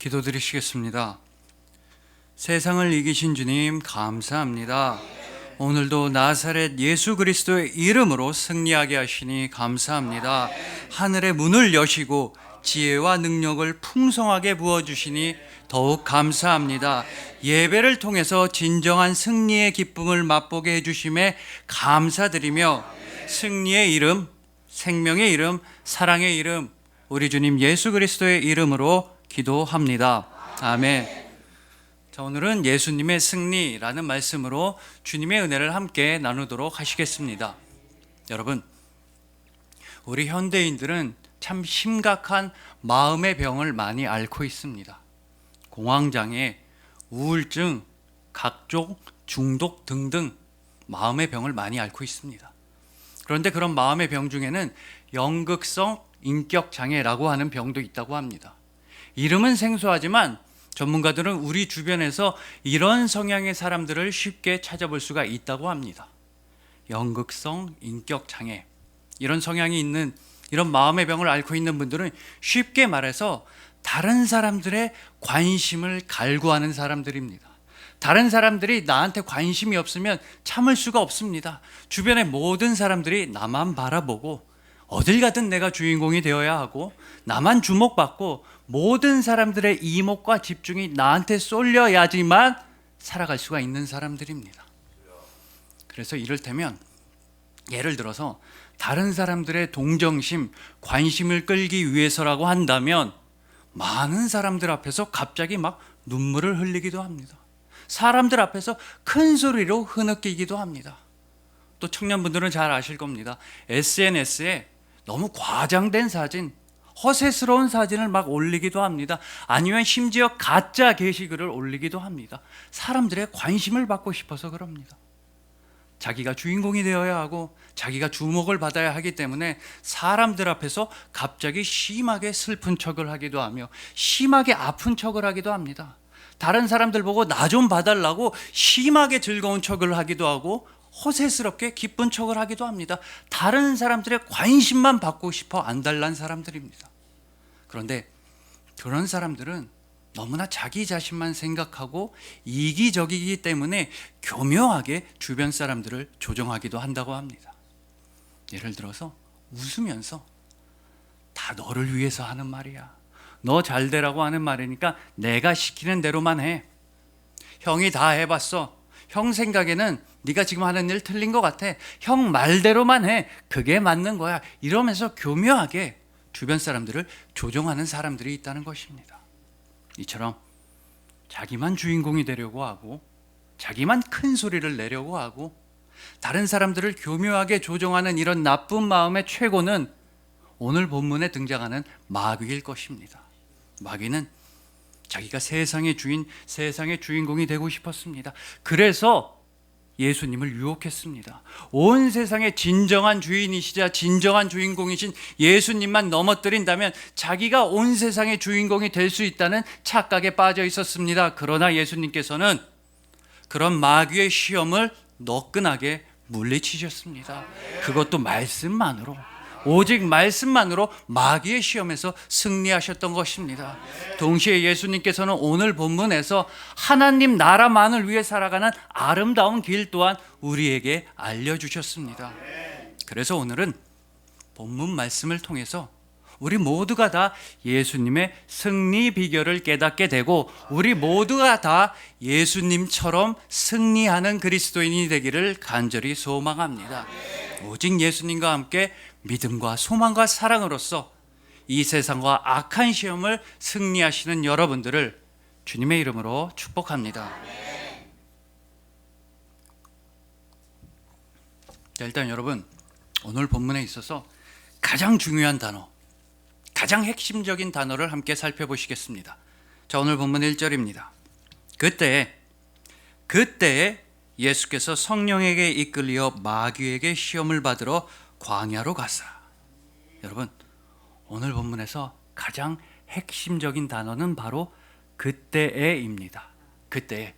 기도드리시겠습니다. 세상을 이기신 주님 감사합니다. 오늘도 나사렛 예수 그리스도의 이름으로 승리하게 하시니 감사합니다. 하늘의 문을 여시고 지혜와 능력을 풍성하게 부어주시니 더욱 감사합니다. 예배를 통해서 진정한 승리의 기쁨을 맛보게 해주심에 감사드리며 승리의 이름, 생명의 이름, 사랑의 이름, 우리 주님 예수 그리스도의 이름으로 기도합니다. 아멘. 자, 오늘은 예수님의 승리라는 말씀으로 주님의 은혜를 함께 나누도록 하시겠습니다. 여러분, 우리 현대인들은 참 심각한 마음의 병을 많이 앓고 있습니다. 공황장애, 우울증, 각종 중독 등등 마음의 병을 많이 앓고 있습니다. 그런데 그런 마음의 병 중에는 연극성 인격장애라고 하는 병도 있다고 합니다. 이름은 생소하지만 전문가들은 우리 주변에서 이런 성향의 사람들을 쉽게 찾아볼 수가 있다고 합니다. 연극성 인격장애, 이런 성향이 있는, 이런 마음의 병을 앓고 있는 분들은 쉽게 말해서 다른 사람들의 관심을 갈구하는 사람들입니다. 다른 사람들이 나한테 관심이 없으면 참을 수가 없습니다. 주변의 모든 사람들이 나만 바라보고 어딜 가든 내가 주인공이 되어야 하고 나만 주목받고 모든 사람들의 이목과 집중이 나한테 쏠려야지만 살아갈 수가 있는 사람들입니다. 그래서 이를테면 예를 들어서 다른 사람들의 동정심, 관심을 끌기 위해서라고 한다면 많은 사람들 앞에서 갑자기 막 눈물을 흘리기도 합니다. 사람들 앞에서 큰 소리로 흐느끼기도 합니다. 또 청년분들은 잘 아실 겁니다. SNS에 너무 과장된 사진, 허세스러운 사진을 막 올리기도 합니다. 아니면 심지어 가짜 게시글을 올리기도 합니다. 사람들의 관심을 받고 싶어서 그럽니다. 자기가 주인공이 되어야 하고 자기가 주목을 받아야 하기 때문에 사람들 앞에서 갑자기 심하게 슬픈 척을 하기도 하며 심하게 아픈 척을 하기도 합니다. 다른 사람들 보고 나 좀 봐달라고 심하게 즐거운 척을 하기도 하고 허세스럽게 기쁜 척을 하기도 합니다. 다른 사람들의 관심만 받고 싶어 안달난 사람들입니다. 그런데 그런 사람들은 너무나 자기 자신만 생각하고 이기적이기 때문에 교묘하게 주변 사람들을 조종하기도 한다고 합니다. 예를 들어서 웃으면서 다 너를 위해서 하는 말이야. 너 잘 되라고 하는 말이니까 내가 시키는 대로만 해. 형이 다 해봤어. 형 생각에는 네가 지금 하는 일 틀린 것 같아. 형 말대로만 해. 그게 맞는 거야. 이러면서 교묘하게 주변 사람들을 조종하는 사람들이 있다는 것입니다. 이처럼 자기만 주인공이 되려고 하고 자기만 큰 소리를 내려고 하고 다른 사람들을 교묘하게 조종하는 이런 나쁜 마음의 최고는 오늘 본문에 등장하는 마귀일 것입니다. 마귀는 자기가 세상의 주인, 세상의 주인공이 되고 싶었습니다. 그래서 예수님을 유혹했습니다. 온 세상의 진정한 주인이시자 진정한 주인공이신 예수님만 넘어뜨린다면 자기가 온 세상의 주인공이 될 수 있다는 착각에 빠져 있었습니다. 그러나 예수님께서는 그런 마귀의 시험을 너끈하게 물리치셨습니다. 그것도 말씀만으로, 오직 말씀만으로 마귀의 시험에서 승리하셨던 것입니다. 동시에 예수님께서는 오늘 본문에서 하나님 나라만을 위해 살아가는 아름다운 길 또한 우리에게 알려주셨습니다. 그래서 오늘은 본문 말씀을 통해서 우리 모두가 다 예수님의 승리 비결을 깨닫게 되고 우리 모두가 다 예수님처럼 승리하는 그리스도인이 되기를 간절히 소망합니다. 오직 예수님과 함께 믿음과 소망과 사랑으로서 이 세상과 악한 시험을 승리하시는 여러분들을 주님의 이름으로 축복합니다. 자, 일단 여러분, 오늘 본문에 있어서 가장 중요한 단어, 가장 핵심적인 단어를 함께 살펴보시겠습니다. 자, 오늘 본문 1절입니다. 그때에 예수께서 성령에게 이끌려 마귀에게 시험을 받으러 광야로 가사. 여러분, 오늘 본문에서 가장 핵심적인 단어는 바로 그때에입니다. 그때에.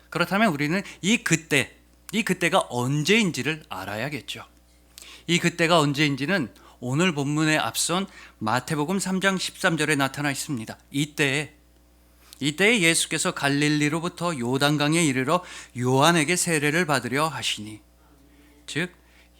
그렇다면 우리는 이 그때가 언제인지를 알아야겠죠. 이 그때가 언제인지는 오늘 본문에 앞선 마태복음 3장 13절에 나타나 있습니다. 이때에 이때 예수께서 갈릴리로부터 요단강에 이르러 요한에게 세례를 받으려 하시니, 즉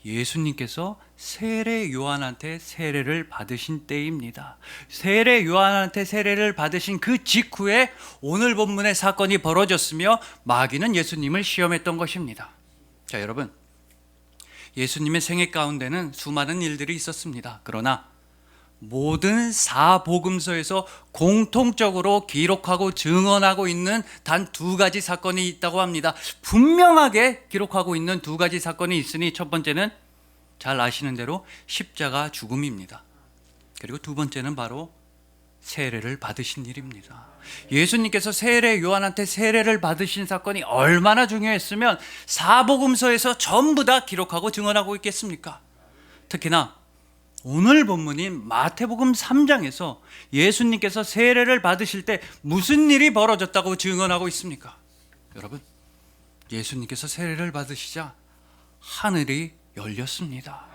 예수님께서 세례 요한한테 세례를 받으신 때입니다. 세례 요한한테 세례를 받으신 그 직후에 오늘 본문의 사건이 벌어졌으며 마귀는 예수님을 시험했던 것입니다. 자, 여러분, 예수님의 생애 가운데는 수많은 일들이 있었습니다. 그러나 모든 사복음서에서 공통적으로 기록하고 증언하고 있는 단 두 가지 사건이 있다고 합니다. 분명하게 기록하고 있는 두 가지 사건이 있으니, 첫 번째는 잘 아시는 대로 십자가 죽음입니다. 그리고 두 번째는 바로 세례를 받으신 일입니다. 예수님께서 세례 요한한테 세례를 받으신 사건이 얼마나 중요했으면 사복음서에서 전부 다 기록하고 증언하고 있겠습니까? 특히나 오늘 본문인 마태복음 3장에서 예수님께서 세례를 받으실 때 무슨 일이 벌어졌다고 증언하고 있습니까? 여러분, 예수님께서 세례를 받으시자 하늘이 열렸습니다.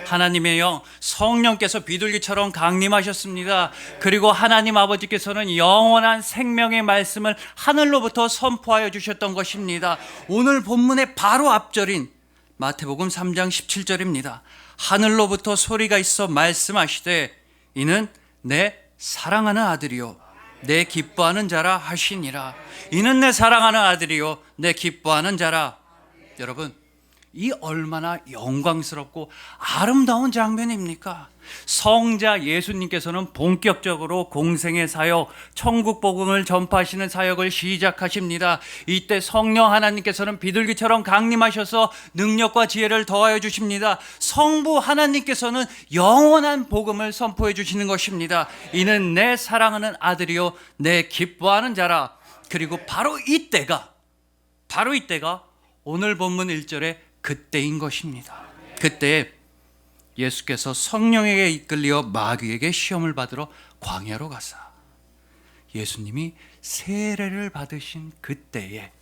하나님의 영 성령께서 비둘기처럼 강림하셨습니다. 그리고 하나님 아버지께서는 영원한 생명의 말씀을 하늘로부터 선포하여 주셨던 것입니다. 오늘 본문의 바로 앞절인 마태복음 3장 17절입니다. 하늘로부터 소리가 있어 말씀하시되 이는 내 사랑하는 아들이요 내 기뻐하는 자라 하시니라. 이는 내 사랑하는 아들이요 내 기뻐하는 자라. 여러분, 이 얼마나 영광스럽고 아름다운 장면입니까? 성자 예수님께서는 본격적으로 공생의 사역, 천국 복음을 전파하시는 사역을 시작하십니다. 이때 성령 하나님께서는 비둘기처럼 강림하셔서 능력과 지혜를 더하여 주십니다. 성부 하나님께서는 영원한 복음을 선포해 주시는 것입니다. 이는 내 사랑하는 아들이요 내 기뻐하는 자라. 그리고 바로 이때가 오늘 본문 1절에 그때인 것입니다. 그때 예수께서 성령에게 이끌려 마귀에게 시험을 받으러 광야로 가사 예수님이 세례를 받으신 그때에,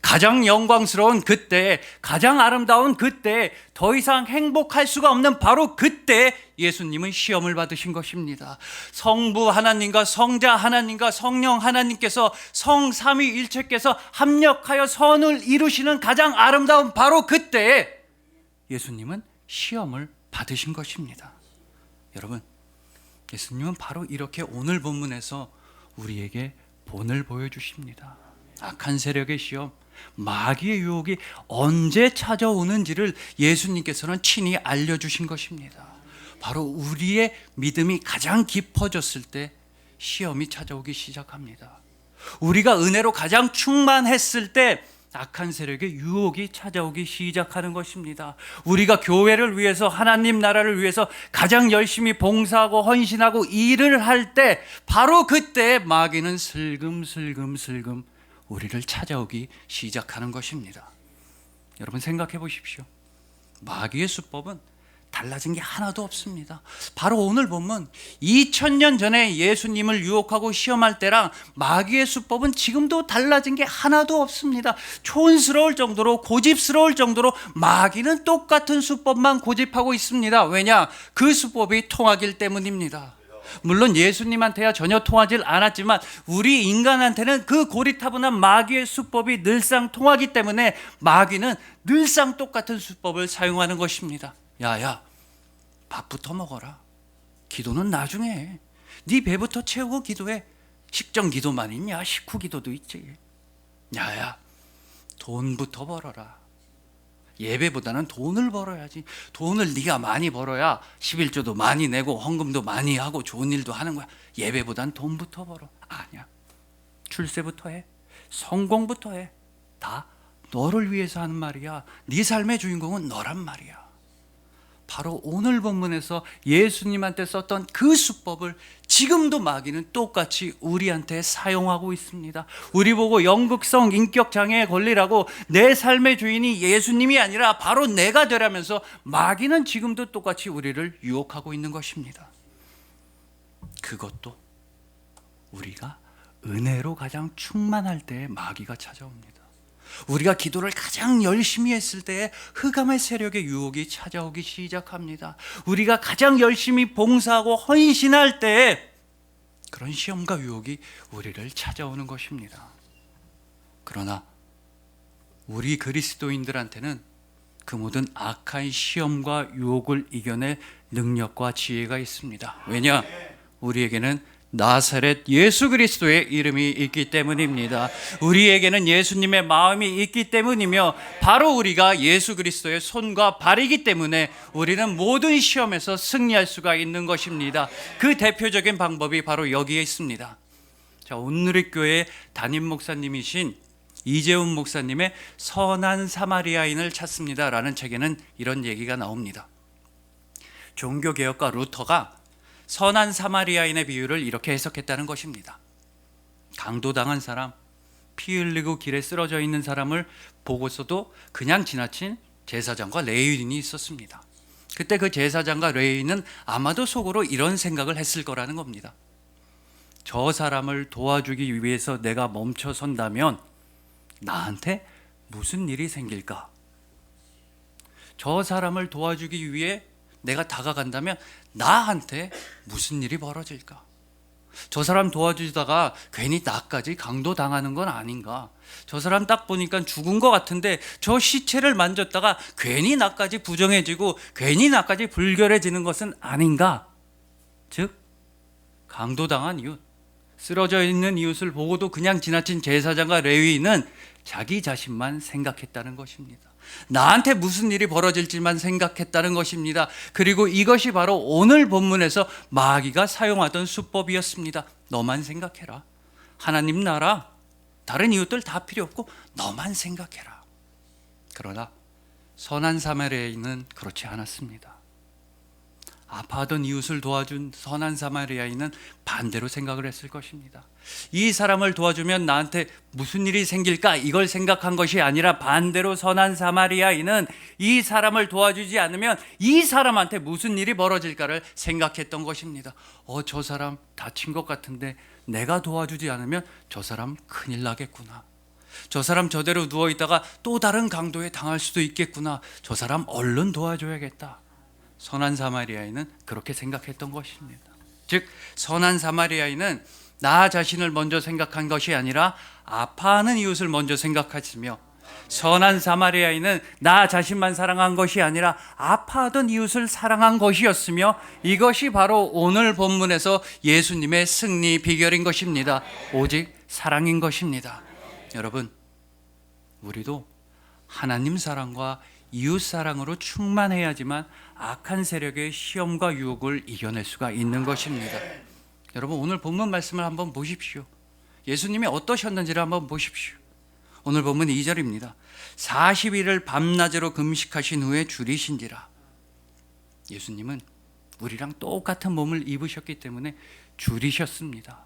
가장 영광스러운 그때에, 가장 아름다운 그때에, 더 이상 행복할 수가 없는 바로 그때에 예수님은 시험을 받으신 것입니다. 성부 하나님과 성자 하나님과 성령 하나님께서 성삼위일체께서 합력하여 선을 이루시는 가장 아름다운 바로 그때에 예수님은 시험을 받으신 것입니다. 여러분, 예수님은 바로 이렇게 오늘 본문에서 우리에게 본을 보여주십니다. 악한 세력의 시험, 마귀의 유혹이 언제 찾아오는지를 예수님께서는 친히 알려주신 것입니다. 바로 우리의 믿음이 가장 깊어졌을 때 시험이 찾아오기 시작합니다. 우리가 은혜로 가장 충만했을 때 악한 세력의 유혹이 찾아오기 시작하는 것입니다. 우리가 교회를 위해서, 하나님 나라를 위해서 가장 열심히 봉사하고 헌신하고 일을 할 때 바로 그때 마귀는 슬금슬금 우리를 찾아오기 시작하는 것입니다. 여러분, 생각해 보십시오. 마귀의 수법은 달라진 게 하나도 없습니다. 바로 오늘 보면 2000년 전에 예수님을 유혹하고 시험할 때랑 마귀의 수법은 지금도 달라진 게 하나도 없습니다. 촌스러울 정도로, 고집스러울 정도로 마귀는 똑같은 수법만 고집하고 있습니다. 왜냐? 그 수법이 통하기 때문입니다. 물론 예수님한테야 전혀 통하지 않았지만 우리 인간한테는 그 고리타분한 마귀의 수법이 늘상 통하기 때문에 마귀는 늘상 똑같은 수법을 사용하는 것입니다. 야야, 밥부터 먹어라. 기도는 나중에 해. 네 배부터 채우고 기도해. 식전 기도만 있냐? 식후 기도도 있지. 야야, 돈부터 벌어라. 예배보다는 돈을 벌어야지. 돈을 네가 많이 벌어야 11조도 많이 내고 헌금도 많이 하고 좋은 일도 하는 거야. 예배보다는 돈부터 벌어. 아니야. 출세부터 해. 성공부터 해. 다 너를 위해서 하는 말이야. 네 삶의 주인공은 너란 말이야. 바로 오늘 본문에서 예수님한테 썼던 그 수법을 지금도 마귀는 똑같이 우리한테 사용하고 있습니다. 우리 보고 연극성 인격장애에 걸리라고 내 삶의 주인이 예수님이 아니라 바로 내가 되라면서 마귀는 지금도 똑같이 우리를 유혹하고 있는 것입니다. 그것도 우리가 은혜로 가장 충만할 때 마귀가 찾아옵니다. 우리가 기도를 가장 열심히 했을 때에 흑암의 세력의 유혹이 찾아오기 시작합니다. 우리가 가장 열심히 봉사하고 헌신할 때에 그런 시험과 유혹이 우리를 찾아오는 것입니다. 그러나 우리 그리스도인들한테는 그 모든 악한 시험과 유혹을 이겨낼 능력과 지혜가 있습니다. 왜냐? 우리에게는 나사렛 예수 그리스도의 이름이 있기 때문입니다. 우리에게는 예수님의 마음이 있기 때문이며 바로 우리가 예수 그리스도의 손과 발이기 때문에 우리는 모든 시험에서 승리할 수가 있는 것입니다. 그 대표적인 방법이 바로 여기에 있습니다. 자, 오늘의 교회 담임 목사님이신 이재훈 목사님의 선한 사마리아인을 찾습니다 라는 책에는 이런 얘기가 나옵니다. 종교개혁가 루터가 선한 사마리아인의 비유를 이렇게 해석했다는 것입니다. 강도당한 사람, 피 흘리고 길에 쓰러져 있는 사람을 보고서도 그냥 지나친 제사장과 레위인이 있었습니다. 그때 그 제사장과 레위인은 아마도 속으로 이런 생각을 했을 거라는 겁니다. 저 사람을 도와주기 위해서 내가 멈춰 선다면 나한테 무슨 일이 생길까? 저 사람을 도와주기 위해 내가 다가간다면 나한테 무슨 일이 벌어질까? 저 사람 도와주다가 괜히 나까지 강도당하는 건 아닌가? 저 사람 딱 보니까 죽은 것 같은데 저 시체를 만졌다가 괜히 나까지 부정해지고 괜히 나까지 불결해지는 것은 아닌가? 즉 강도당한 이웃, 쓰러져 있는 이웃을 보고도 그냥 지나친 제사장과 레위인은 자기 자신만 생각했다는 것입니다. 나한테 무슨 일이 벌어질지만 생각했다는 것입니다. 그리고 이것이 바로 오늘 본문에서 마귀가 사용하던 수법이었습니다. 너만 생각해라. 하나님 나라, 다른 이웃들 다 필요 없고 너만 생각해라. 그러나 선한 사마리아인은 그렇지 않았습니다. 아파하던 이웃을 도와준 선한 사마리아인은 반대로 생각을 했을 것입니다. 이 사람을 도와주면 나한테 무슨 일이 생길까? 이걸 생각한 것이 아니라 반대로 선한 사마리아인은 이 사람을 도와주지 않으면 이 사람한테 무슨 일이 벌어질까를 생각했던 것입니다. 저 사람 다친 것 같은데 내가 도와주지 않으면 저 사람 큰일 나겠구나. 저 사람 저대로 누워있다가 또 다른 강도에 당할 수도 있겠구나. 저 사람 얼른 도와줘야겠다. 선한 사마리아인은 그렇게 생각했던 것입니다. 즉 선한 사마리아인은 나 자신을 먼저 생각한 것이 아니라 아파하는 이웃을 먼저 생각했으며, 선한 사마리아인은 나 자신만 사랑한 것이 아니라 아파하던 이웃을 사랑한 것이었으며, 이것이 바로 오늘 본문에서 예수님의 승리 비결인 것입니다. 오직 사랑인 것입니다. 여러분, 우리도 하나님 사랑과 이웃 사랑으로 충만해야지만 악한 세력의 시험과 유혹을 이겨낼 수가 있는 것입니다. 여러분, 오늘 본문 말씀을 한번 보십시오. 예수님이 어떠셨는지를 한번 보십시오. 오늘 본문 2절입니다. 40일을 밤낮으로 금식하신 후에 줄이신지라. 예수님은 우리랑 똑같은 몸을 입으셨기 때문에 줄이셨습니다.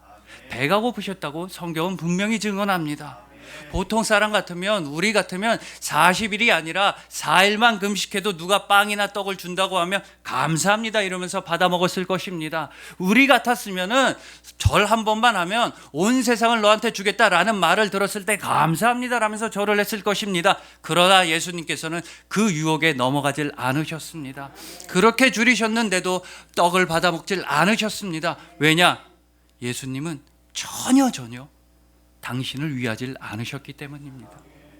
배가 고프셨다고 성경은 분명히 증언합니다. 보통 사람 같으면, 우리 같으면 40일이 아니라 4일만 금식해도 누가 빵이나 떡을 준다고 하면 감사합니다 이러면서 받아 먹었을 것입니다. 우리 같았으면은 절 한 번만 하면 온 세상을 너한테 주겠다라는 말을 들었을 때 감사합니다 라면서 절을 했을 것입니다. 그러나 예수님께서는 그 유혹에 넘어가질 않으셨습니다. 그렇게 줄이셨는데도 떡을 받아 먹질 않으셨습니다. 왜냐? 예수님은 전혀 당신을 위하지 않으셨기 때문입니다.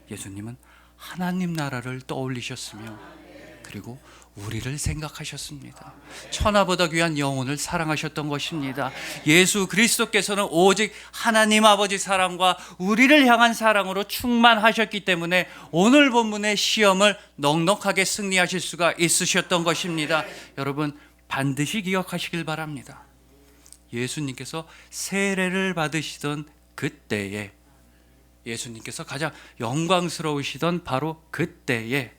예수님은 하나님 나라를 떠올리셨으며, 그리고 우리를 생각하셨습니다. 천하보다 귀한 영혼을 사랑하셨던 것입니다. 예수 그리스도께서는 오직 하나님 아버지 사랑과 우리를 향한 사랑으로 충만하셨기 때문에 오늘 본문의 시험을 넉넉하게 승리하실 수가 있으셨던 것입니다. 여러분, 반드시 기억하시길 바랍니다. 예수님께서 세례를 받으시던 그때에, 예수님께서 가장 영광스러우시던 바로 그때에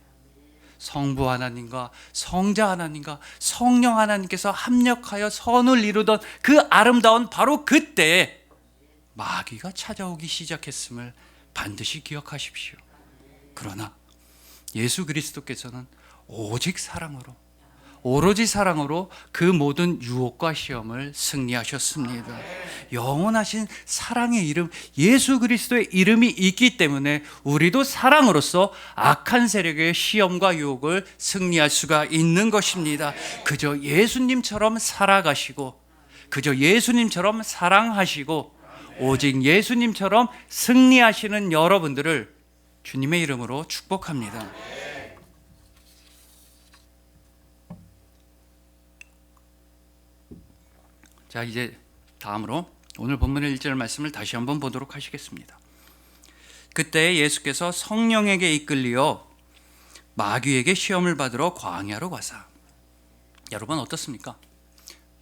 성부 하나님과 성자 하나님과 성령 하나님께서 합력하여 선을 이루던 그 아름다운 바로 그때에 마귀가 찾아오기 시작했음을 반드시 기억하십시오. 그러나 예수 그리스도께서는 오직 사랑으로, 오로지 사랑으로 그 모든 유혹과 시험을 승리하셨습니다. 영원하신 사랑의 이름, 예수 그리스도의 이름이 있기 때문에 우리도 사랑으로서 악한 세력의 시험과 유혹을 승리할 수가 있는 것입니다. 그저 예수님처럼 살아가시고 그저 예수님처럼 사랑하시고 오직 예수님처럼 승리하시는 여러분들을 주님의 이름으로 축복합니다. 자, 이제 다음으로 오늘 본문의 1절 말씀을 다시 한번 보도록 하시겠습니다. 그때 예수께서 성령에게 이끌리어 마귀에게 시험을 받으러 광야로 가사. 여러분 어떻습니까?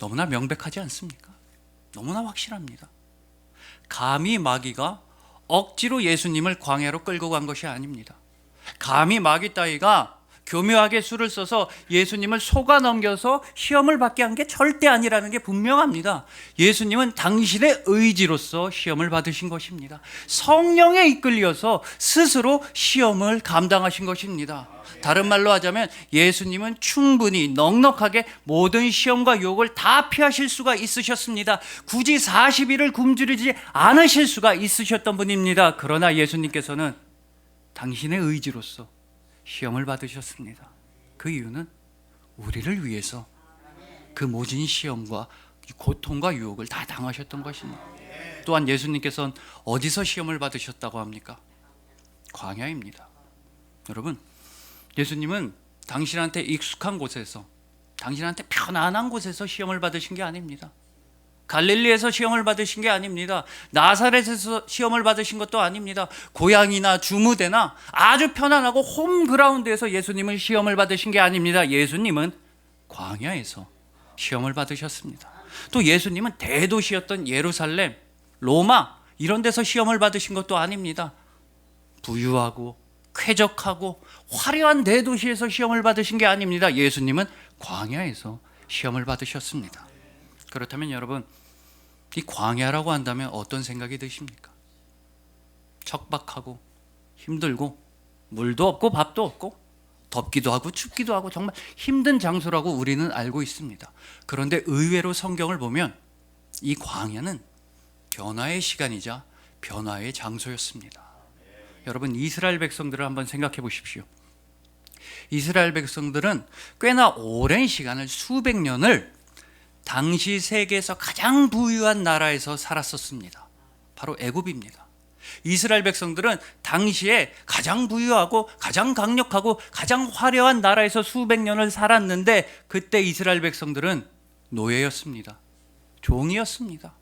너무나 명백하지 않습니까? 너무나 확실합니다. 감히 마귀가 억지로 예수님을 광야로 끌고 간 것이 아닙니다. 감히 마귀 따위가 교묘하게 수를 써서 예수님을 속아 넘겨서 시험을 받게 한 게 절대 아니라는 게 분명합니다. 예수님은 당신의 의지로서 시험을 받으신 것입니다. 성령에 이끌려서 스스로 시험을 감당하신 것입니다. 다른 말로 하자면 예수님은 충분히 넉넉하게 모든 시험과 유혹을 다 피하실 수가 있으셨습니다. 굳이 40일을 굶주리지 않으실 수가 있으셨던 분입니다. 그러나 예수님께서는 당신의 의지로서 시험을 받으셨습니다. 그 이유는 우리를 위해서 그 모진 시험과 고통과 유혹을 다 당하셨던 것입니다. 또한 예수님께서는 어디서 시험을 받으셨다고 합니까? 광야입니다. 여러분, 예수님은 당신한테 익숙한 곳에서, 당신한테 편안한 곳에서 시험을 받으신 게 아닙니다. 갈릴리에서 시험을 받으신 게 아닙니다. 나사렛에서 시험을 받으신 것도 아닙니다. 고향이나 주무대나 아주 편안하고 홈그라운드에서 예수님은 시험을 받으신 게 아닙니다. 예수님은 광야에서 시험을 받으셨습니다. 또 예수님은 대도시였던 예루살렘, 로마 이런 데서 시험을 받으신 것도 아닙니다. 부유하고 쾌적하고 화려한 대도시에서 시험을 받으신 게 아닙니다. 예수님은 광야에서 시험을 받으셨습니다. 그렇다면 여러분, 이 광야라고 한다면 어떤 생각이 드십니까? 척박하고 힘들고 물도 없고 밥도 없고 덥기도 하고 춥기도 하고 정말 힘든 장소라고 우리는 알고 있습니다. 그런데 의외로 성경을 보면 이 광야는 변화의 시간이자 변화의 장소였습니다. 여러분, 이스라엘 백성들을 한번 생각해 보십시오. 이스라엘 백성들은 꽤나 오랜 시간을, 수백 년을 당시 세계에서 가장 부유한 나라에서 살았었습니다. 바로 애굽입니다. 이스라엘 백성들은 당시에 가장 부유하고 가장 강력하고 가장 화려한 나라에서 수백 년을 살았는데 그때 이스라엘 백성들은 노예였습니다. 종이었습니다.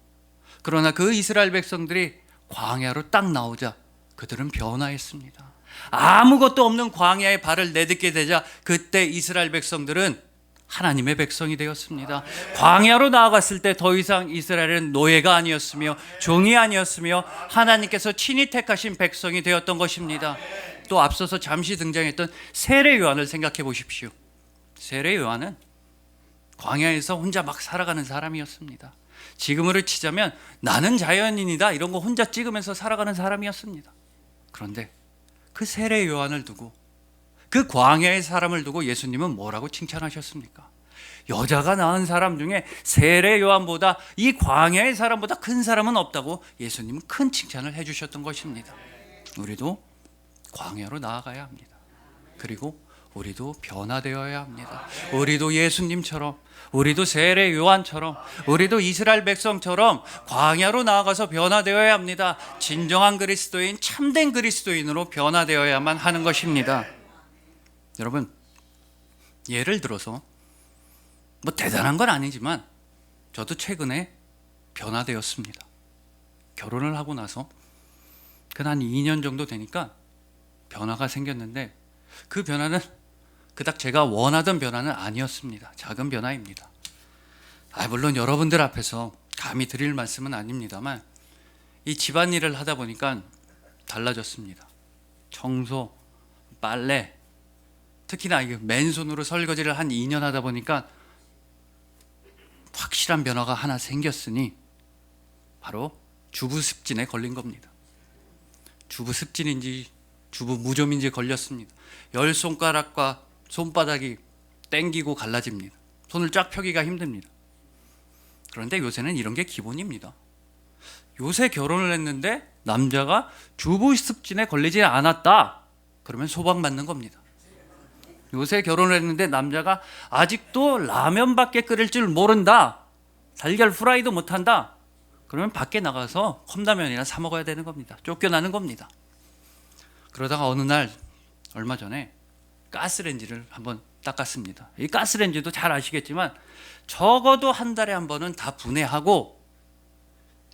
그러나 그 이스라엘 백성들이 광야로 딱 나오자 그들은 변화했습니다. 아무것도 없는 광야에 발을 내딛게 되자 그때 이스라엘 백성들은 하나님의 백성이 되었습니다. 광야로 나아갔을 때 더 이상 이스라엘은 노예가 아니었으며 종이 아니었으며 하나님께서 친히 택하신 백성이 되었던 것입니다. 또 앞서서 잠시 등장했던 세례 요한을 생각해 보십시오. 세례 요한은 광야에서 혼자 막 살아가는 사람이었습니다. 지금으로 치자면 나는 자연인이다 이런 거 혼자 찍으면서 살아가는 사람이었습니다. 그런데 그 세례 요한을 두고, 그 광야의 사람을 두고 예수님은 뭐라고 칭찬하셨습니까? 여자가 낳은 사람 중에 세례 요한보다, 이 광야의 사람보다 큰 사람은 없다고 예수님은 큰 칭찬을 해주셨던 것입니다. 우리도 광야로 나아가야 합니다. 그리고 우리도 변화되어야 합니다. 우리도 예수님처럼, 우리도 세례 요한처럼, 우리도 이스라엘 백성처럼 광야로 나아가서 변화되어야 합니다. 진정한 그리스도인, 참된 그리스도인으로 변화되어야만 하는 것입니다. 여러분, 예를 들어서 뭐 대단한 건 아니지만 저도 최근에 변화되었습니다. 결혼을 하고 나서 한 2년 정도 되니까 변화가 생겼는데 그 변화는 그닥 제가 원하던 변화는 아니었습니다. 작은 변화입니다. 물론 여러분들 앞에서 감히 드릴 말씀은 아닙니다만 이 집안일을 하다 보니까 달라졌습니다. 청소, 빨래, 특히나 맨손으로 설거지를 한 2년 하다 보니까 확실한 변화가 하나 생겼으니 바로 주부 습진에 걸린 겁니다. 주부 습진인지 주부 무좀인지 걸렸습니다. 10손가락과 손바닥이 땡기고 갈라집니다. 손을 쫙 펴기가 힘듭니다. 그런데 요새는 이런 게 기본입니다. 요새 결혼을 했는데 남자가 주부 습진에 걸리지 않았다 그러면 소방받는 겁니다. 요새 결혼을 했는데 남자가 아직도 라면밖에 끓일 줄 모른다 달걀 후라이도 못한다. 그러면 밖에 나가서 컵라면이나 사 먹어야 되는 겁니다. 쫓겨나는 겁니다. 그러다가 어느 날 얼마 전에 가스레인지를 한번 닦았습니다. 이 가스레인지도 잘 아시겠지만 적어도 한 달에 한 번은 다 분해하고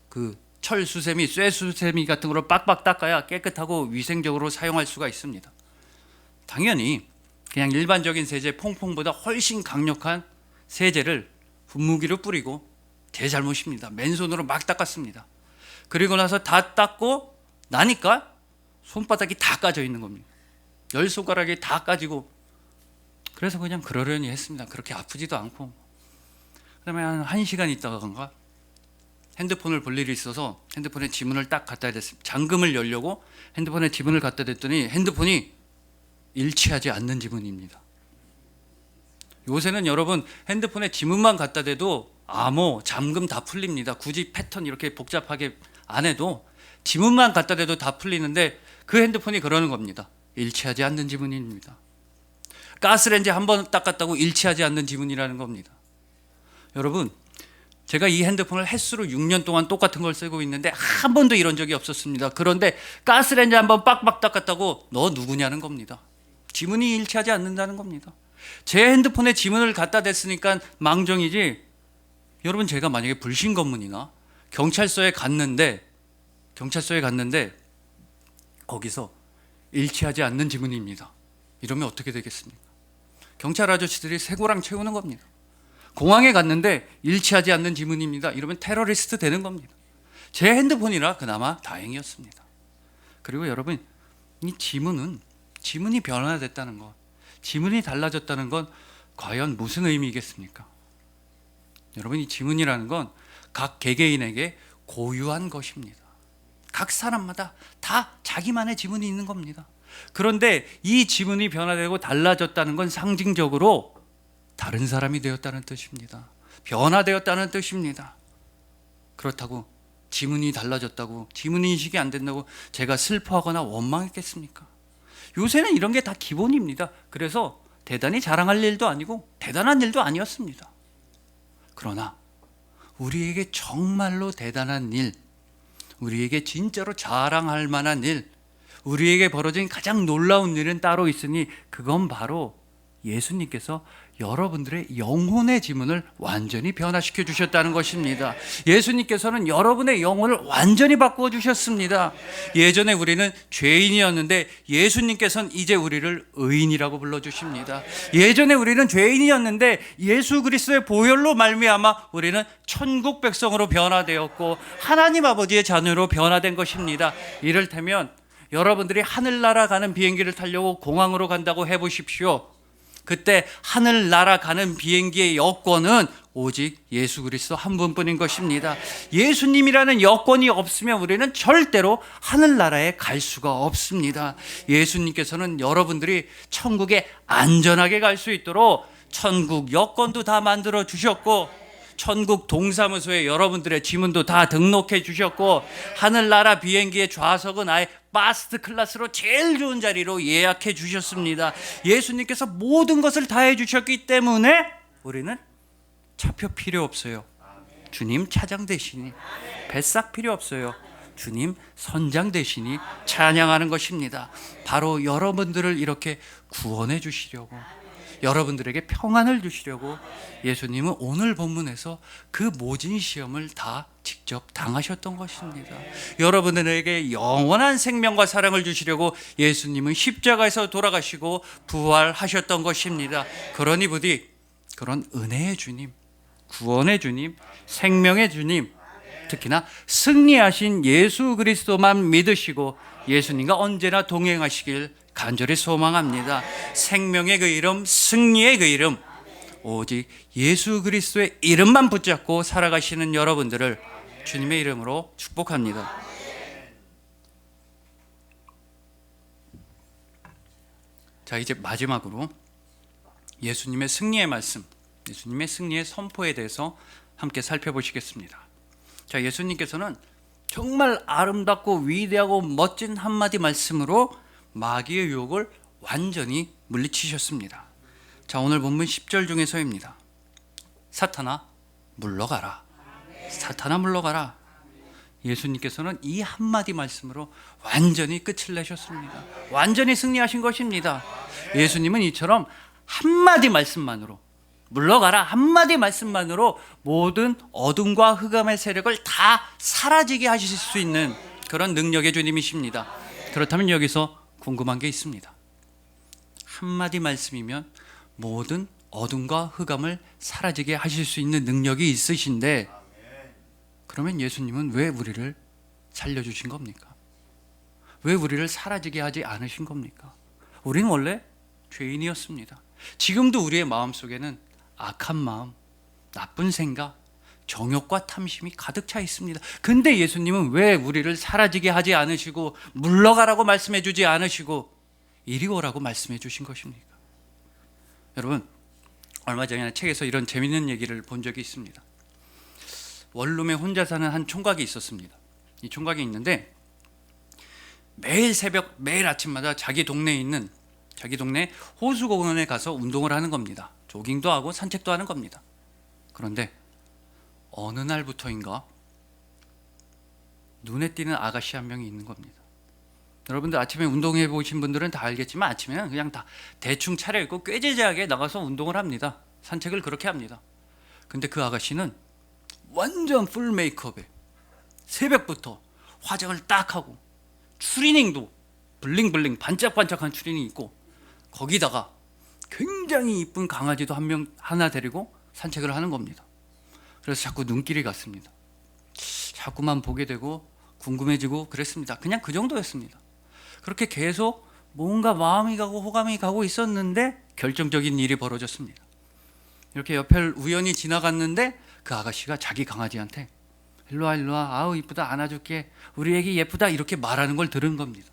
그 철수세미, 쇠수세미 같은 거로 빡빡 닦아야 깨끗하고 위생적으로 사용할 수가 있습니다. 당연히 그냥 일반적인 세제 퐁퐁보다 훨씬 강력한 세제를 분무기로 뿌리고 제 잘못입니다. 맨손으로 막 닦았습니다. 그리고 나서 다 닦고 나니까 손바닥이 다 까져 있는 겁니다. 10손가락이 다 까지고, 그래서 그냥 그러려니 했습니다. 그렇게 아프지도 않고. 그다음에 한 1시간 있다가 핸드폰을 볼 일이 있어서 핸드폰에 지문을 딱 갖다 댔습니다. 잠금을 열려고 핸드폰에 지문을 갖다 댔더니 핸드폰이 일치하지 않는 지문입니다. 요새는 여러분 핸드폰에 지문만 갖다 대도 암호, 잠금 다 풀립니다. 굳이 패턴 이렇게 복잡하게 안 해도 지문만 갖다 대도 다 풀리는데 그 핸드폰이 그러는 겁니다. 일치하지 않는 지문입니다. 가스레인지 한 번 닦았다고 일치하지 않는 지문이라는 겁니다. 여러분, 제가 이 핸드폰을 횟수로 6년 동안 똑같은 걸 쓰고 있는데 한 번도 이런 적이 없었습니다. 그런데 가스레인지 한 번 빡빡 닦았다고 너 누구냐는 겁니다. 지문이 일치하지 않는다는 겁니다. 제 핸드폰에 지문을 갖다 댔으니까 망정이지, 여러분 제가 만약에 불신검문이나 경찰서에 갔는데 거기서 일치하지 않는 지문입니다. 이러면 어떻게 되겠습니까? 경찰 아저씨들이 쇠고랑 채우는 겁니다. 공항에 갔는데 일치하지 않는 지문입니다. 이러면 테러리스트 되는 겁니다. 제 핸드폰이라 그나마 다행이었습니다. 그리고 여러분, 이 지문이 변화됐다는 것, 지문이 달라졌다는 건 과연 무슨 의미겠습니까? 여러분, 이 지문이라는 건 각 개개인에게 고유한 것입니다. 각 사람마다 다 자기만의 지문이 있는 겁니다. 그런데 이 지문이 변화되고 달라졌다는 건 상징적으로 다른 사람이 되었다는 뜻입니다. 변화되었다는 뜻입니다. 그렇다고 지문이 달라졌다고, 지문 인식이 안 된다고 제가 슬퍼하거나 원망했겠습니까? 요새는 이런 게 다 기본입니다. 그래서 대단히 자랑할 일도 아니고 대단한 일도 아니었습니다. 그러나 우리에게 정말로 대단한 일, 우리에게 진짜로 자랑할 만한 일, 우리에게 벌어진 가장 놀라운 일은 따로 있으니 그건 바로 예수님께서 여러분들의 영혼의 지문을 완전히 변화시켜 주셨다는 것입니다. 예수님께서는 여러분의 영혼을 완전히 바꾸어 주셨습니다. 예전에 우리는 죄인이었는데 예수님께서는 이제 우리를 의인이라고 불러주십니다. 예전에 우리는 죄인이었는데 예수 그리스도의 보혈로 말미암아 우리는 천국 백성으로 변화되었고 하나님 아버지의 자녀로 변화된 것입니다. 이를테면 여러분들이 하늘나라 가는 비행기를 타려고 공항으로 간다고 해보십시오. 그때 하늘나라 가는 비행기의 여권은 오직 예수 그리스도 한 분뿐인 것입니다. 예수님이라는 여권이 없으면 우리는 절대로 하늘나라에 갈 수가 없습니다. 예수님께서는 여러분들이 천국에 안전하게 갈 수 있도록 천국 여권도 다 만들어 주셨고, 천국 동사무소에 여러분들의 지문도 다 등록해 주셨고, 하늘나라 비행기의 좌석은 아예 파스트 클래스로 제일 좋은 자리로 예약해 주셨습니다. 예수님께서 모든 것을 다 해주셨기 때문에 우리는 차표 필요 없어요. 주님 차장 되시니 뱃삭 필요 없어요. 주님 선장 되시니 찬양하는 것입니다. 바로 여러분들을 이렇게 구원해 주시려고, 여러분들에게 평안을 주시려고 예수님은 오늘 본문에서 그 모진 시험을 다 직접 당하셨던 것입니다. 여러분들에게 영원한 생명과 사랑을 주시려고 예수님은 십자가에서 돌아가시고 부활하셨던 것입니다. 그러니 부디 그런 은혜의 주님, 구원의 주님, 생명의 주님, 특히나 승리하신 예수 그리스도만 믿으시고 예수님과 언제나 동행하시길 간절히 소망합니다. 생명의 그 이름, 승리의 그 이름, 오직 예수 그리스도의 이름만 붙잡고 살아가시는 여러분들을 주님의 이름으로 축복합니다. 자, 이제 마지막으로 예수님의 승리의 말씀, 예수님의 승리의 선포에 대해서 함께 살펴보시겠습니다. 자, 예수님께서는 정말 아름답고 위대하고 멋진 한마디 말씀으로 마귀의 유혹을 완전히 물리치셨습니다. 자, 오늘 본문 10절 중에서입니다. 사탄아 물러가라. 사탄아 물러가라. 예수님께서는 이 한마디 말씀으로 완전히 끝을 내셨습니다. 완전히 승리하신 것입니다. 예수님은 이처럼 한마디 말씀만으로, 물러가라 한마디 말씀만으로 모든 어둠과 흑암의 세력을 다 사라지게 하실 수 있는 그런 능력의 주님이십니다. 그렇다면 여기서 궁금한 게 있습니다. 한마디 말씀이면 모든 어둠과 흑암을 사라지게 하실 수 있는 능력이 있으신데, 그러면 예수님은 왜 우리를 살려주신 겁니까? 왜 우리를 사라지게 하지 않으신 겁니까? 우리는 원래 죄인이었습니다. 지금도 우리의 마음속에는 악한 마음, 나쁜 생각, 정욕과 탐심이 가득 차 있습니다. 근데 예수님은 왜 우리를 사라지게 하지 않으시고 물러가라고 말씀해 주지 않으시고 이리 오라고 말씀해 주신 것입니까? 여러분, 얼마 전에 책에서 이런 재밌는 얘기를 본 적이 있습니다. 원룸에 혼자 사는 한 총각이 있었습니다. 이 총각이 있는데 매일 새벽, 매일 아침마다 자기 동네에 있는 자기 동네 호수공원에 가서 운동을 하는 겁니다. 조깅도 하고 산책도 하는 겁니다. 그런데 어느 날부터인가 눈에 띄는 아가씨 한 명이 있는 겁니다. 여러분들 아침에 운동해 보신 분들은 다 알겠지만 아침에는 그냥 다 대충 차려입고 꾀지지하게 나가서 운동을 합니다. 산책을 그렇게 합니다. 근데 그 아가씨는 완전 풀 메이크업에 새벽부터 화장을 딱 하고 추리닝도 블링블링 반짝반짝한 추리닝 입고 거기다가 굉장히 이쁜 강아지도 하나 데리고 산책을 하는 겁니다. 그래서 자꾸 눈길이 갔습니다. 자꾸만 보게 되고 궁금해지고 그랬습니다. 그냥 그 정도였습니다. 그렇게 계속 뭔가 마음이 가고 호감이 가고 있었는데 결정적인 일이 벌어졌습니다. 이렇게 옆을 우연히 지나갔는데 그 아가씨가 자기 강아지한테 일로와 일로와, 아우 이쁘다, 안아줄게, 우리 애기 예쁘다, 이렇게 말하는 걸 들은 겁니다.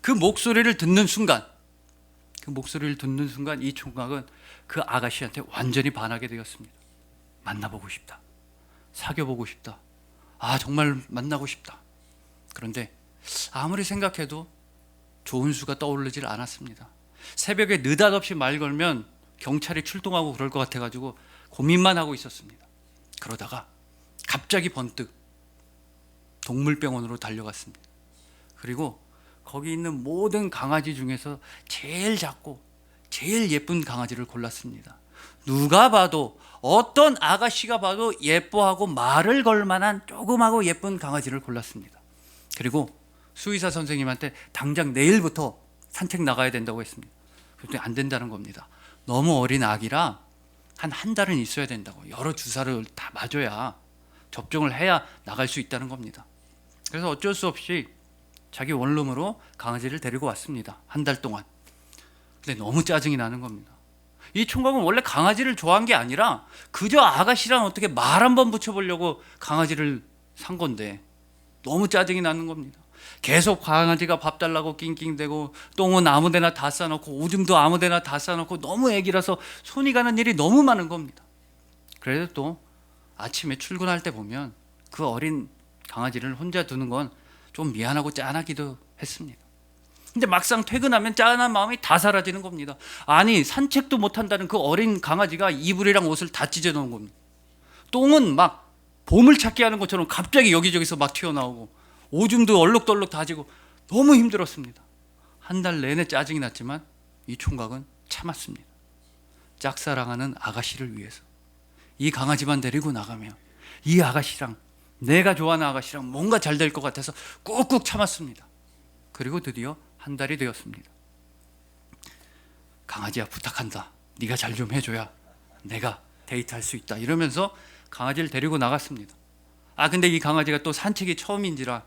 그 목소리를 듣는 순간 이 총각은 그 아가씨한테 완전히 반하게 되었습니다. 만나보고 싶다, 사귀어보고 싶다, 아 정말 만나고 싶다. 그런데 아무리 생각해도 좋은 수가 떠오르질 않았습니다. 새벽에 느닷없이 말 걸면 경찰이 출동하고 그럴 것 같아가지고 고민만 하고 있었습니다. 그러다가 갑자기 번뜩 동물병원으로 달려갔습니다. 그리고 거기 있는 모든 강아지 중에서 제일 작고 제일 예쁜 강아지를 골랐습니다. 누가 봐도, 어떤 아가씨가 봐도 예뻐하고 말을 걸 만한 조그마고 예쁜 강아지를 골랐습니다. 그리고 수의사 선생님한테 당장 내일부터 산책 나가야 된다고 했습니다. 그런데 안 된다는 겁니다. 너무 어린 아기라 한 달은 있어야 된다고, 여러 주사를 다 맞아야, 접종을 해야 나갈 수 있다는 겁니다. 그래서 어쩔 수 없이 자기 원룸으로 강아지를 데리고 왔습니다. 한 달 동안. 근데 너무 짜증이 나는 겁니다. 이 총각은 원래 강아지를 좋아한 게 아니라 그저 아가씨랑 어떻게 말 한번 붙여보려고 강아지를 산 건데 너무 짜증이 나는 겁니다. 계속 강아지가 밥 달라고 낑낑대고, 똥은 아무데나 다 싸놓고, 오줌도 아무데나 다 싸놓고, 너무 애기라서 손이 가는 일이 너무 많은 겁니다. 그래도 또 아침에 출근할 때 보면 그 어린 강아지를 혼자 두는 건 좀 미안하고 짠하기도 했습니다. 근데 막상 퇴근하면 짠한 마음이 다 사라지는 겁니다. 아니, 산책도 못한다는 그 어린 강아지가 이불이랑 옷을 다 찢어놓은 겁니다. 똥은 막 보물찾기 하는 것처럼 갑자기 여기저기서 막 튀어나오고, 오줌도 얼룩덜룩 다지고 너무 힘들었습니다. 한 달 내내 짜증이 났지만 이 총각은 참았습니다. 짝사랑하는 아가씨를 위해서 이 강아지만 데리고 나가면 이 아가씨랑, 내가 좋아하는 아가씨랑 뭔가 잘 될 것 같아서 꾹꾹 참았습니다. 그리고 드디어 한 달이 되었습니다. 강아지야, 부탁한다, 네가 잘 좀 해줘야 내가 데이트할 수 있다, 이러면서 강아지를 데리고 나갔습니다. 근데 이 강아지가 또 산책이 처음인지라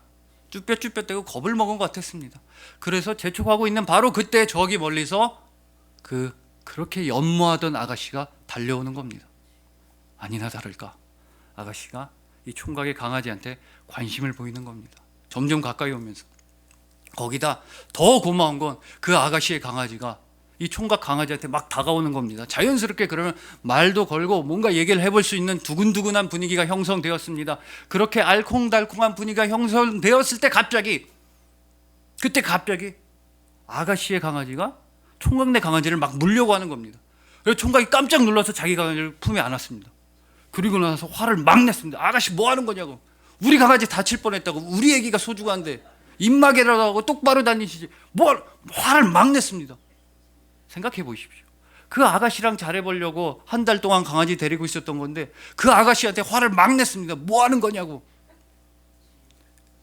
쭈뼛쭈뼛대고 겁을 먹은 것 같았습니다. 그래서 재촉하고 있는 바로 그때 저기 멀리서 그렇게 연모하던 아가씨가 달려오는 겁니다. 아니나 다를까 아가씨가 이 총각의 강아지한테 관심을 보이는 겁니다. 점점 가까이 오면서. 거기다 더 고마운 건 그 아가씨의 강아지가 이 총각 강아지한테 막 다가오는 겁니다. 자연스럽게 그러면 말도 걸고 뭔가 얘기를 해볼 수 있는 두근두근한 분위기가 형성되었습니다. 그렇게 알콩달콩한 분위기가 형성되었을 때 갑자기 아가씨의 강아지가 총각네 강아지를 막 물려고 하는 겁니다. 그래서 총각이 깜짝 놀라서 자기 강아지를 품에 안았습니다. 그리고 나서 화를 막 냈습니다. 아가씨 뭐 하는 거냐고. 우리 강아지 다칠 뻔했다고. 우리 애기가 소중한데 입마개라도 하고 똑바로 다니시지. 뭘 화를 막 냈습니다. 생각해 보십시오. 그 아가씨랑 잘해보려고 한 달 동안 강아지 데리고 있었던 건데 그 아가씨한테 화를 막 냈습니다. 뭐 하는 거냐고.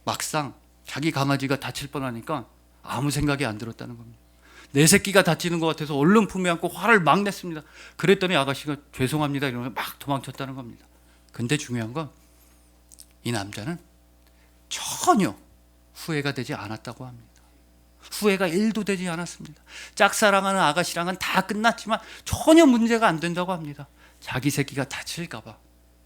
막상 자기 강아지가 다칠 뻔하니까 아무 생각이 안 들었다는 겁니다. 내 새끼가 다치는 것 같아서 얼른 품에 안고 화를 막 냈습니다. 그랬더니 아가씨가 죄송합니다 이러면서 막 도망쳤다는 겁니다. 근데 중요한 건 이 남자는 전혀 후회가 되지 않았다고 합니다. 후회가 1도 되지 않았습니다. 짝사랑하는 아가씨랑은 다 끝났지만 전혀 문제가 안 된다고 합니다. 자기 새끼가 다칠까 봐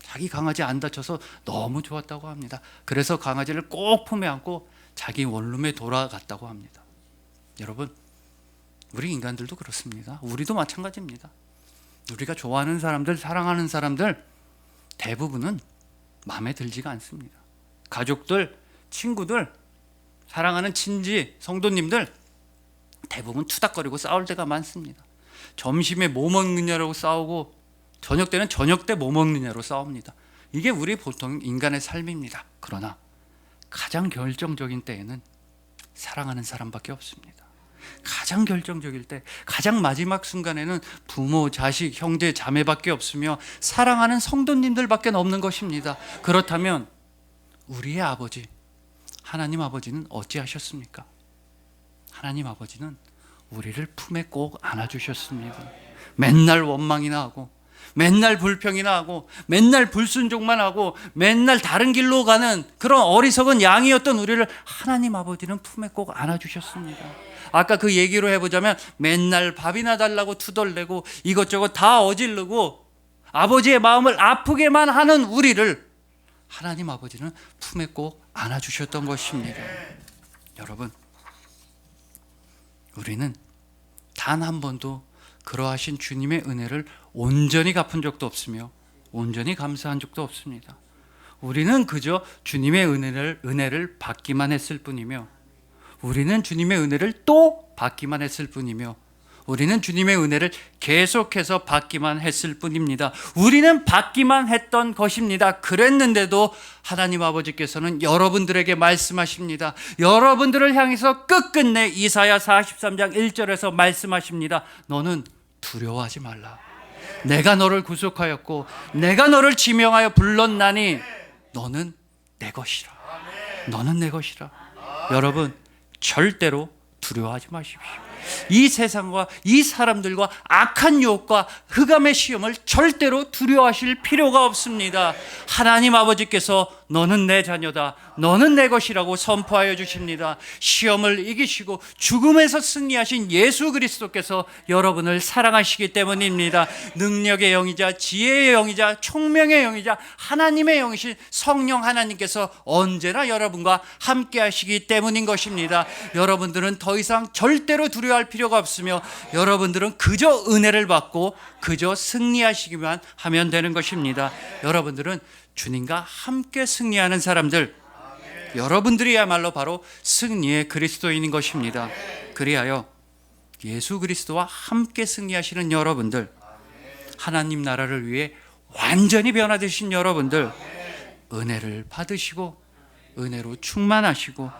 자기 강아지 안 다쳐서 너무 좋았다고 합니다. 그래서 강아지를 꼭 품에 안고 자기 원룸에 돌아갔다고 합니다. 여러분, 우리 인간들도 그렇습니다. 우리도 마찬가지입니다. 우리가 좋아하는 사람들, 사랑하는 사람들 대부분은 마음에 들지가 않습니다. 가족들, 친구들, 사랑하는 친지, 성도님들 대부분 투닥거리고 싸울 때가 많습니다. 점심에 뭐 먹느냐라고 싸우고 저녁 때는 저녁 때 뭐 먹느냐로 싸웁니다. 이게 우리 보통 인간의 삶입니다. 그러나 가장 결정적인 때에는 사랑하는 사람밖에 없습니다. 가장 결정적일 때, 가장 마지막 순간에는 부모, 자식, 형제, 자매밖에 없으며 사랑하는 성도님들밖에 없는 것입니다. 그렇다면 우리의 아버지 하나님 아버지는 어찌하셨습니까? 하나님 아버지는 우리를 품에 꼭 안아주셨습니다. 맨날 원망이나 하고 맨날 불평이나 하고 맨날 불순종만 하고 맨날 다른 길로 가는 그런 어리석은 양이었던 우리를 하나님 아버지는 품에 꼭 안아주셨습니다. 아까 그 얘기로 해보자면 맨날 밥이나 달라고 투덜대고 이것저것 다 어질르고 아버지의 마음을 아프게만 하는 우리를 하나님 아버지는 품에 꼭 안아주셨던 것입니다. 여러분, 우리는 단 한 번도 그러하신 주님의 은혜를 온전히 갚은 적도 없으며 온전히 감사한 적도 없습니다. 우리는 그저 주님의 은혜를 받기만 했을 뿐이며 우리는 주님의 은혜를 또 받기만 했을 뿐이며 우리는 주님의 은혜를 계속해서 받기만 했을 뿐입니다. 우리는 받기만 했던 것입니다. 그랬는데도 하나님 아버지께서는 여러분들에게 말씀하십니다. 여러분들을 향해서 끝끝내 이사야 43장 1절에서 말씀하십니다. 너는 두려워하지 말라. 내가 너를 구속하였고 내가 너를 지명하여 불렀나니 너는 내 것이라. 너는 내 것이라. 여러분, 절대로 두려워하지 마십시오. 이 세상과 이 사람들과 악한 유혹과 흑암의 시험을 절대로 두려워하실 필요가 없습니다. 하나님 아버지께서 너는 내 자녀다, 너는 내 것이라고 선포하여 주십니다. 시험을 이기시고 죽음에서 승리하신 예수 그리스도께서 여러분을 사랑하시기 때문입니다. 능력의 영이자 지혜의 영이자 총명의 영이자 하나님의 영이신 성령 하나님께서 언제나 여러분과 함께 하시기 때문인 것입니다. 여러분들은 더 이상 절대로 두려워할 필요가 없으며 여러분들은 그저 은혜를 받고 그저 승리하시기만 하면 되는 것입니다. 여러분들은 주님과 함께 승리하는 사람들, 여러분들이야말로 바로 승리의 그리스도인인 것입니다. 그리하여 예수 그리스도와 함께 승리하시는 여러분들, 하나님 나라를 위해 완전히 변화되신 여러분들, 은혜를 받으시고 은혜로 충만하시고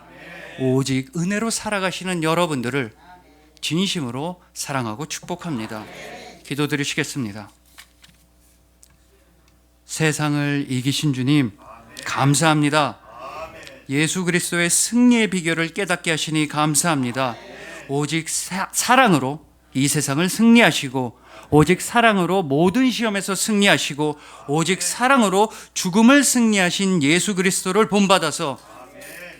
오직 은혜로 살아가시는 여러분들을 진심으로 사랑하고 축복합니다. 기도드리시겠습니다. 세상을 이기신 주님, 감사합니다. 예수 그리스도의 승리의 비결을 깨닫게 하시니 감사합니다. 오직 사랑으로 이 세상을 승리하시고 오직 사랑으로 모든 시험에서 승리하시고 오직 사랑으로 죽음을 승리하신 예수 그리스도를 본받아서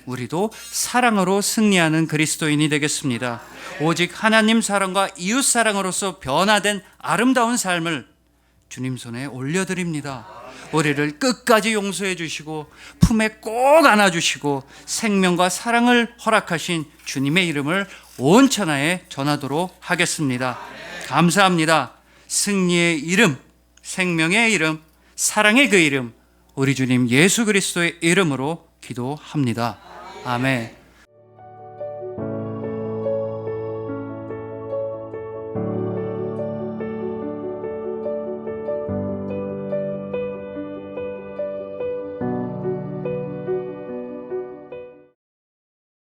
우리도 사랑으로 승리하는 그리스도인이 되겠습니다. 오직 하나님 사랑과 이웃 사랑으로서 변화된 아름다운 삶을 주님 손에 올려드립니다. 우리를 끝까지 용서해 주시고 품에 꼭 안아주시고 생명과 사랑을 허락하신 주님의 이름을 온 천하에 전하도록 하겠습니다. 감사합니다. 승리의 이름, 생명의 이름, 사랑의 그 이름, 우리 주님 예수 그리스도의 이름으로 기도합니다. 아멘.